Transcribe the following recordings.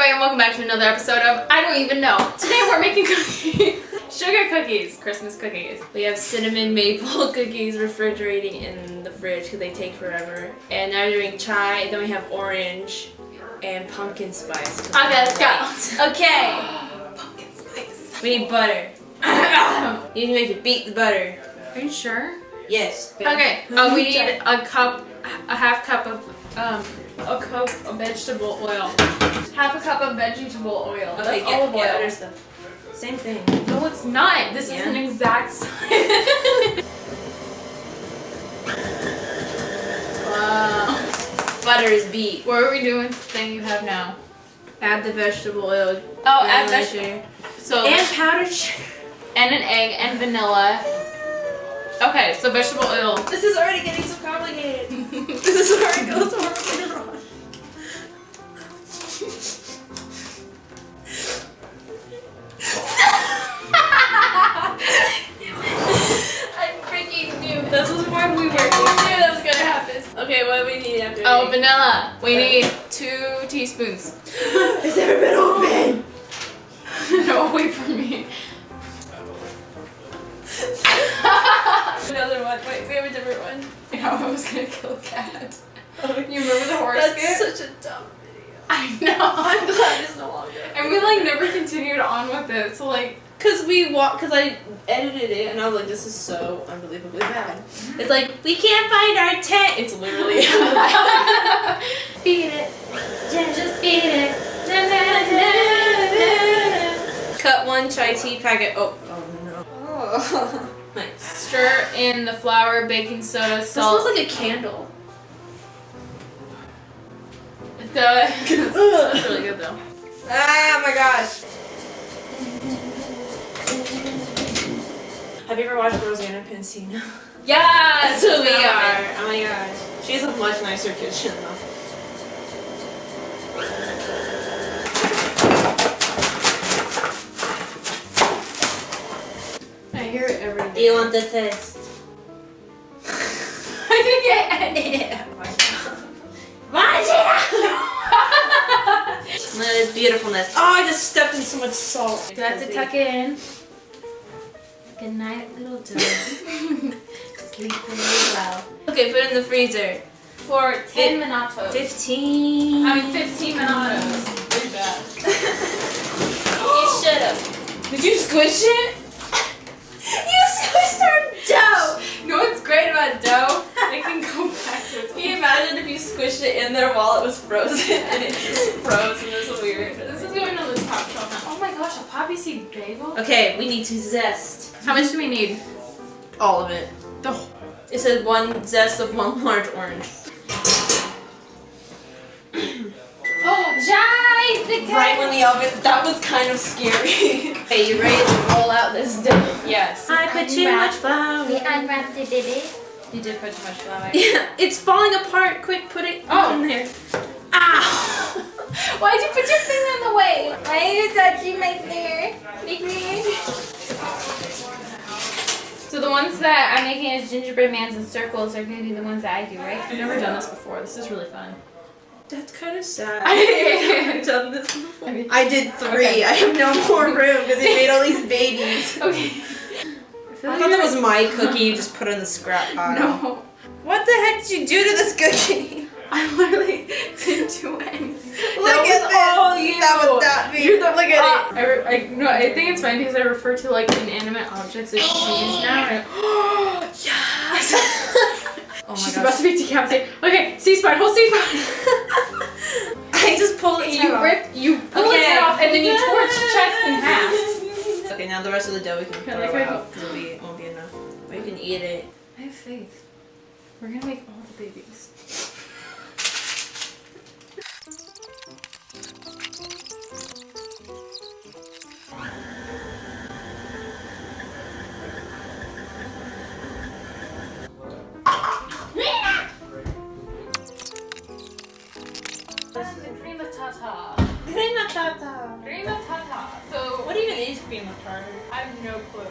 everybody, and welcome back to another episode of I Don't Even Know. Today we're making cookies. Sugar cookies, Christmas cookies. We have cinnamon maple cookies refrigerating in the fridge because they take forever. And now we're doing chai, then we have orange and pumpkin spice. Okay, let's go. Okay. Pumpkin spice. We need butter. You need to make it beat the butter. Are you sure? Yes. Okay. We need a half cup of vegetable oil. Half a cup of vegetable oil. Okay, That's olive oil. yeah, there's the same thing. No, it's not. This is an exact science. Wow. Butter is beat. What are we doing with the thing you have now? Add the vegetable oil. Oh, add vegetable. So and powdered sugar. And an egg and vanilla. Okay, so vegetable oil. This is already getting so complicated. This is already going so wrong. I freaking knew. This was why we were. I knew that was gonna happen. Okay, what do we need after? Oh, vanilla. We need 2 teaspoons. It's never been open. No, wait for me. Another one. Wait, we have a different one. How I was gonna kill a cat. You remember the horse That's skit? such a dumb video. I know. I'm glad it's no longer. And we like never continued on with it. So like, Cause I edited it and I was like, this is so unbelievably bad. It's like, we can't find our tent. It's literally beat it. Yeah, just beat it. Cut 1 chai tea packet. Oh no. Oh. Nice. Stir in the flour, baking soda, This salt. smells like a candle. It does. It's really good though. Ah, my gosh. Have you ever watched Rosanna Pansino? Yes, That's who we are. Oh my gosh. She has a much nicer kitchen though. I hear it every Do day. you want the test? I didn't get any. Look at this beautifulness. Oh, I just stepped in so much salt. You have to tuck it in. Good night, little doe. Sleep really well. Okay, put it in the freezer. For 10 minutos. 15. I mean 15 minutos. Pretty bad. You should have. Did you squish it? You squished our dough. You know what's great about dough? It can go back to its Can you imagine if you squished it in there while it was frozen and it just froze and it was weird? This is going on the top shelf now. Oh my gosh, a poppy seed bagel? Okay, we need to zest. How much do we need? All of it. Oh. It said 1 zest of 1 large orange. Right when the oven, that was kind of scary. Okay, you ready to roll out this dough? Yes. I put too much flour. We unwrapped it, baby. You did put too much flour. Yeah, it's falling apart. Quick, put it in there. Ow! Why'd you put your finger in the way? Why are you touching my finger? So the ones that I'm making as gingerbread mans in circles are going to be the ones that I do, right? I've never done this before. This is really fun. That's kind of sad. I haven't done this before. I did 3. Okay. I have no more room because they made all these babies. Okay. I thought that was my cookie you just put in the scrap pile. No. What the heck did you do to this cookie? I literally didn't do anything. Look at this. all you. That was that big. You're the, Look at it. I think it's fine because I refer to like inanimate objects as cheese now. Yes. Oh my She's gosh. about to be decapitated. Okay, C-spine, hold C-spine. I just pulled its head off. You pull its head off and then you tore its chest in half. Okay, now the rest of the dough we can throw like out because it won't be enough. But you can eat it. I have faith. We're gonna make all the babies. This is a cream of tartar. Cream of tartar. Cream of tartar. So What even is cream of tartar? I have no clue.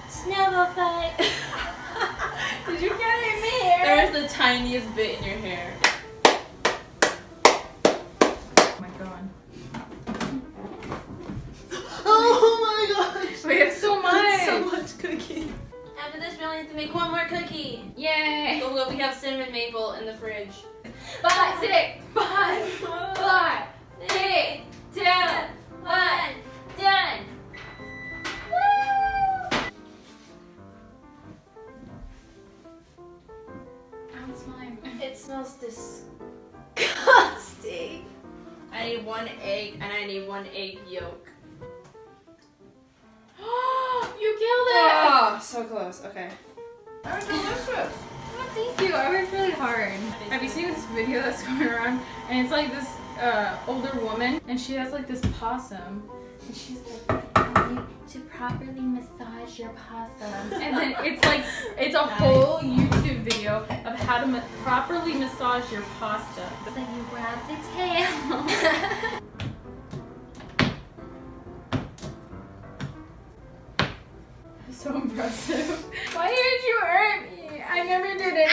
Snowball fight. Did you get it in there? has the tiniest bit in your hair. Oh my god. Oh my gosh. We have so much. That's so much cookie. After this, we only have to make one more cookie. Yay. Oh, we have cinnamon maple in the fridge. 5, 6, 5, 4, 3, 2, 1, done. I'm smiling. It smells disgusting. I need 1 egg and I need 1 egg yolk. You killed it. Oh, so close. Okay. That was delicious. Oh, thank you. I worked really hard. Have you seen this video that's going around? And it's like this older woman, and she has like this possum, and she's like, "I need to properly massage your possum." And then it's like it's a whole YouTube video of how to properly massage your pasta. It's like you grab the tail. So impressive. Why did you hurt me? I never did it.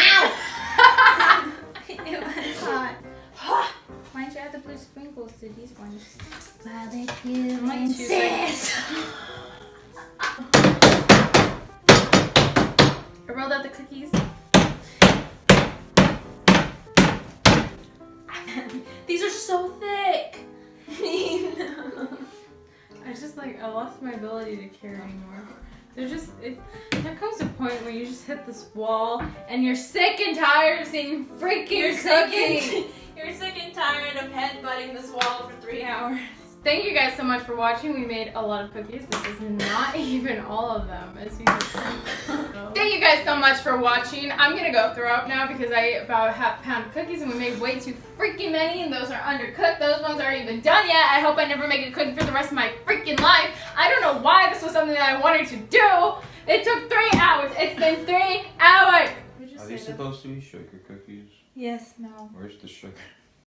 It was hot. Why'd you add the blue sprinkles to these ones? Barbecue I'm like insist. I rolled out the cookies. These are so thick. I just like I lost my ability to care anymore. There comes a point where you just hit this wall and you're sick and tired of seeing freaking cookies. You're sick and tired of headbutting this wall for 3 hours. Thank you guys so much for watching. We made a lot of cookies. This is not even all of them, as you can see. Thank you guys so much for watching. I'm gonna go throw up now because I ate about ½ pound of cookies and we made way too freaking many, and those are undercooked. Those ones aren't even done yet. I hope I never make a cookie for the rest of my freaking life. I don't know why this was something that I wanted to do. It took 3 hours. It's been 3 hours. Are these supposed to be sugar cookies? Yes. No. Where's the sugar?